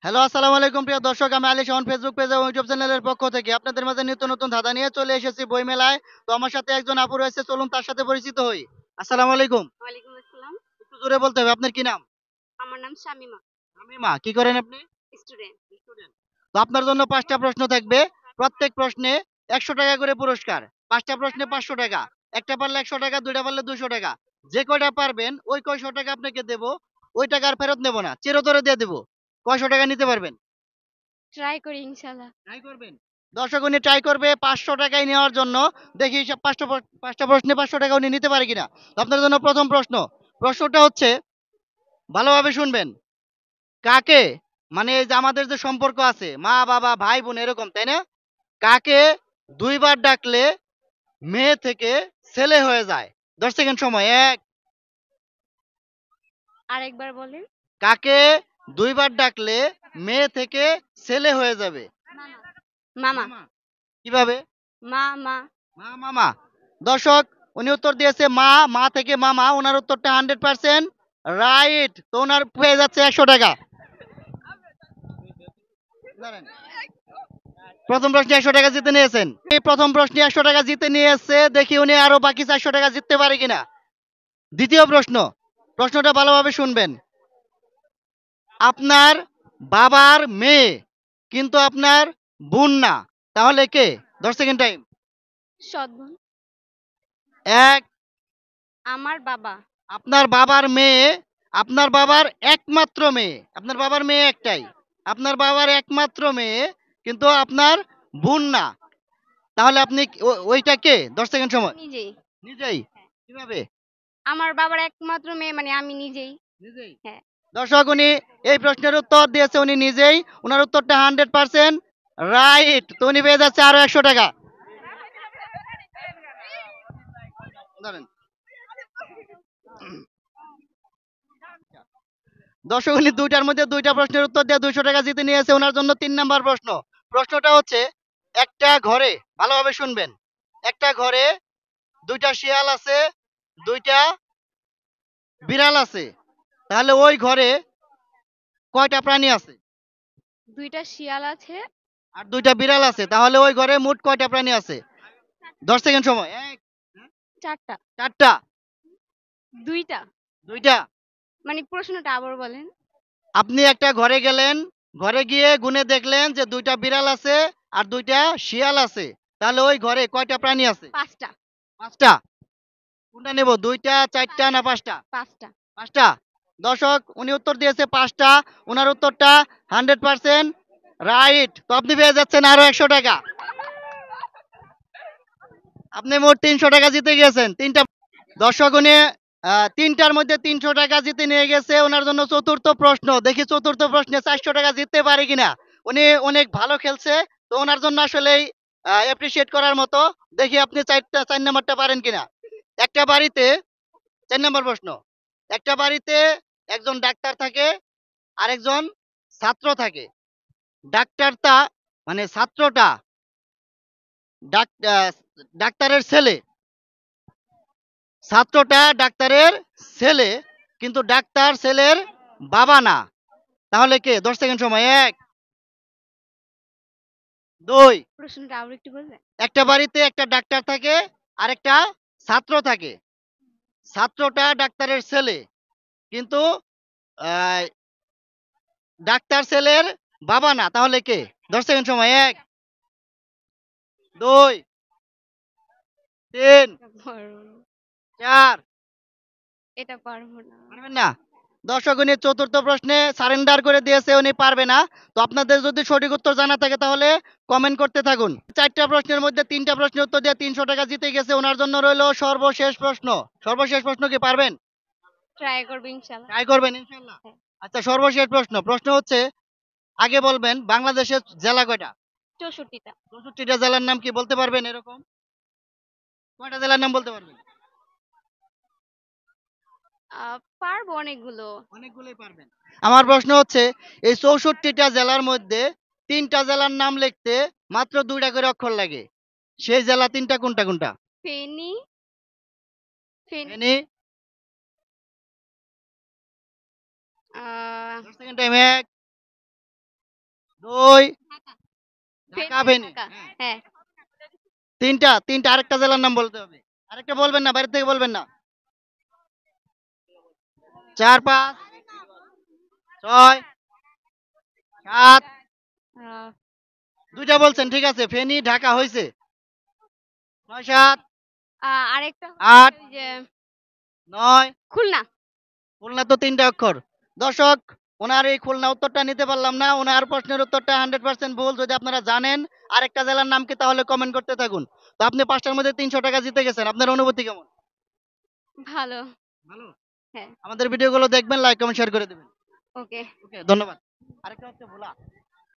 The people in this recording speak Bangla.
হ্যালো, আসসালামু আলাইকুম প্রিয় দর্শক। আমি আলী শাওন ফেসবুক পেজ এবং ইউটিউব চ্যানেলের পক্ষ থেকে আপনাদের মাঝে নিত্য নতুন ধাঁধা নিয়ে চলে এসেছি বইমেলায়। তো আমার সাথে একজন আপু রয়েছে, চলুন তার সাথে পরিচিত হই। আসসালামু আলাইকুম। ওয়ালাইকুম আসসালাম। একটু জোরে বলতে হবে, আপনার কি নাম? আমার নাম শামিমা। শামিমা। কি করেন আপনি? স্টুডেন্ট। স্টুডেন্ট। তো আপনার জন্য ৫টা প্রশ্ন থাকবে। প্রত্যেক প্রশ্নে ৳১০০ করে পুরস্কার। ৫টা প্রশ্নে ৳৫০০। একটা পারলে ৳১০০, ২টা পারলে ৳২০০। যে কয়টা পারবেন ওই কয়শো টাকা আপনাকে দেব। ওই টাকা আর ফেরত নেব না। চিরতরে দিয়ে দেব। কয়শো টাকা নিতে পারবেন? ট্রাই করি ইনশাআল্লাহ। ট্রাই করবেন। দর্শক উনি ট্রাই করবে ৳৫০০ নেওয়ার জন্য। দেখি সব ৫টা প্রশ্নে ৳৫০০ উনি নিতে পারে কিনা। তো আপনার জন্য প্রথম প্রশ্ন। প্রশ্নটা হচ্ছে, ভালোভাবে শুনবেন। কাকে, মানে এই যে আমাদের যে সম্পর্ক আছে মা, বাবা, ভাই, বোন এরকম, তাই না? কাকে ২ বার ডাকলে মেয়ে থেকে ছেলে হয়ে যায়? ১০ সেকেন্ড সময়। ১, আরেকবার বলেন। কাকে ২ বার ডাকলে মেয়ে থেকে ছেলে হয়ে যাবে? মামা। মামা। কিভাবে? মা। মামা। দর্শক উনি উত্তর দিয়েছে মা, মা থেকে মামা। উনার উত্তরটা 100% রাইট। তো উনার পেয়ে যাচ্ছে ৳১০০। দাঁড়ান। প্রথম প্রশ্নে ৳১০০ জিতে নিয়েছেন। এই প্রথম প্রশ্নে ৳১০০ জিতে নিয়েছে। দেখি উনি আরো বাকি ৳৪০০ জিততে পারে কিনা। দ্বিতীয় প্রশ্ন। প্রশ্নটা ভালোভাবে শুনবেন। আপনার বাবার মেয়ে কিন্তু আপনার বোন না। তাহলে কে? ১০ সেকেন্ড টাইম। সৎ বোন। ১, আমার বাবা। আপনার বাবার মেয়ে, আপনার বাবার একমাত্র মেয়ে। আপনার বাবার মেয়ে একটাই। আপনার বাবার একমাত্র মেয়ে কিন্তু আপনার বোন না। তাহলে আপনি ওইটা কে? ১০ সেকেন্ড সময়। নিজেই। নিজেই। কিভাবে? আমার বাবার একমাত্র মেয়ে মানে আমি নিজেই। নিজেই। হ্যাঁ। দর্শক উনি এই প্রশ্নের উত্তর দিয়েছে উনি নিজেই। উনার উত্তরটা 100% রাইট। তো উনি পেয়ে যাচ্ছে আরো ৳১০০। ধরেন। দর্শক উনি ২টার মধ্যে ২টা প্রশ্নের উত্তর দিয়ে ৳২০০ জিতে নিয়েছে। উনার জন্য ৩ নাম্বার প্রশ্ন। প্রশ্নটা হচ্ছে, একটা ঘরে, ভালোভাবে শুনবেন। একটা ঘরে ২টা শিয়াল আছে, ২টা বিড়াল আছে। তাহলে ওই ঘরে কয়টা প্রাণী আছে? দুইটা শিয়াল আছে। আর ২টা বিড়াল আছে। তাহলে ওই ঘরে মোট কয়টা প্রাণী আছে? ১০ সেকেন্ড সময়। ১, চারটা। ৪ টা, দুইটা। ২ টা। মানে প্রশ্নটা আবার বলেন। আপনি একটা ঘরে গেলেন, ঘরে গিয়ে গুনে দেখলেন যে ২টা বিড়াল আছে আর ২টা শিয়াল আছে। তাহলে ওই ঘরে কয়টা প্রাণী আছে? পাঁচটা। ৫ টা। কোনটা নেব? ২ টা, ৪ টা না ৫ টা? পাঁচটা। ৫ টা। দর্শক উনি উত্তর দিয়েছে ৫ টা। উনার উত্তরটা 100% রাইট। তো আপনি পেয়ে যাচ্ছেন আরো ৳১০০। আপনি মোট ৳৩০০ জিতে গিয়েছেন। ৩ টা। দর্শক উনি ৩ টার মধ্যে ৳৩০০ জিতে নিয়ে গেছে। উনার জন্য ৪র্থ প্রশ্ন। দেখি ৪র্থ প্রশ্নে ৳৪০০ জিততে পারে কিনা। উনি অনেক ভালো খেলছে। তো উনার জন্য আসলেই অ্যাপ্রিশিয়েট করার মতো। দেখি আপনি ৪ নাম্বারটা পারেন কিনা। একটা বাড়িতে ৪ নাম্বার প্রশ্ন। একটা বাড়িতে একজন ডাক্তার থাকে, আরেকজন ছাত্র থাকে। ডাক্তারটা, মানে ছাত্রটা ডাক আ ডাক্তারের ছেলে। ছাত্রটা ডাক্তারের ছেলে, কিন্তু ডাক্তার ছেলের বাবা না। তাহলে কে? ১০ সেকেন্ড সময়। ১, ২। প্রশ্নটা আবার একটু বলবেন। একটা বাড়িতে একটা ডাক্তার থাকে, আরেকটা ছাত্র থাকে। ছাত্রটা ডাক্তারের ছেলে, কিন্তু আ ডাক্তার ছেলের বাবা না। তাহলে কে? ১০ সেকেন্ড সময়। ১, ২, ৩, এটা পারবো না। ৪। এটা পারবো না। পারবেন না? দর্শক উনি ৪র্থ প্রশ্নে সারেন্ডার করে দিয়েছে, উনি পারবে না। তো আপনাদের যদি সঠিক উত্তর জানা থাকে তাহলে কমেন্ট করতে থাকুন। ৪ টা প্রশ্নের মধ্যে ৩ টা প্রশ্নের উত্তর দিয়ে ৳৩০০ জিতে গেছে। উনার জন্য রইল সর্বশেষ প্রশ্ন। সর্বশেষ প্রশ্ন কি পারবেন? ট্রাই করবো ইনশাআল্লাহ। ট্রাই করবেন ইনশাআল্লাহ? হ্যাঁ। আচ্ছা, সর্বশেষ প্রশ্ন। প্রশ্ন হচ্ছে, আগে বলবেন বাংলাদেশের জেলা কয়টা? 64টা। ৬৪ টা জেলার নাম কি বলতে পারবেন এরকম? কয়টা জেলার নাম বলতে পারবেন? পারবো অনেকগুলো। অনেকগুলোই পারবেন। আমার প্রশ্ন হচ্ছে, এই ৬৪ টা জেলার মধ্যে ৩ টা জেলার নাম লিখতে মাত্র ২ টা করে অক্ষর লাগে। সেই জেলা ৩ টা কোনটা, কোনটা? ফেনী। ফেনী। ফেনী। আহ ১০ সেকেন্ড টাইম। ১, 2 ঢাকা ফেনী, ফেনী। ঢাকা। হ্যাঁ। হ্যাঁ। তিনটা আরেকটা জেলার নাম বলতে হবে। আরেকটা বলবেন না, বাইরে থেকে বলবেন না। 4 5 6 7 আহ, দুইটা বলছেন, ঠিক আছে, ফেনী ঢাকা হয়েছে। 9 7 আরেকটা 8 ওই যে 9 খুলনা। খুলনা তো 3টা অক্ষর। দর্শক, ওনার এই খুলনা উত্তরটা নিতে পারলাম না। ওনার প্রশ্নের উত্তরটা 100% ভুল। যদি আপনারা জানেন আরেকটা জেলার নাম কি, তাহলে কমেন্ট করতে থাকুন। তো আপনি 5টার মধ্যে 300 টাকা জিতে গেছেন। আপনার অনুভূতি কেমন? ভালো। ভালো। হ্যাঁ। আমাদের ভিডিওগুলো দেখবেন, লাইক কমেন্ট শেয়ার করে দেবেন। ওকে। ওকে, ধন্যবাদ। আরেকটা হচ্ছে ভোলা।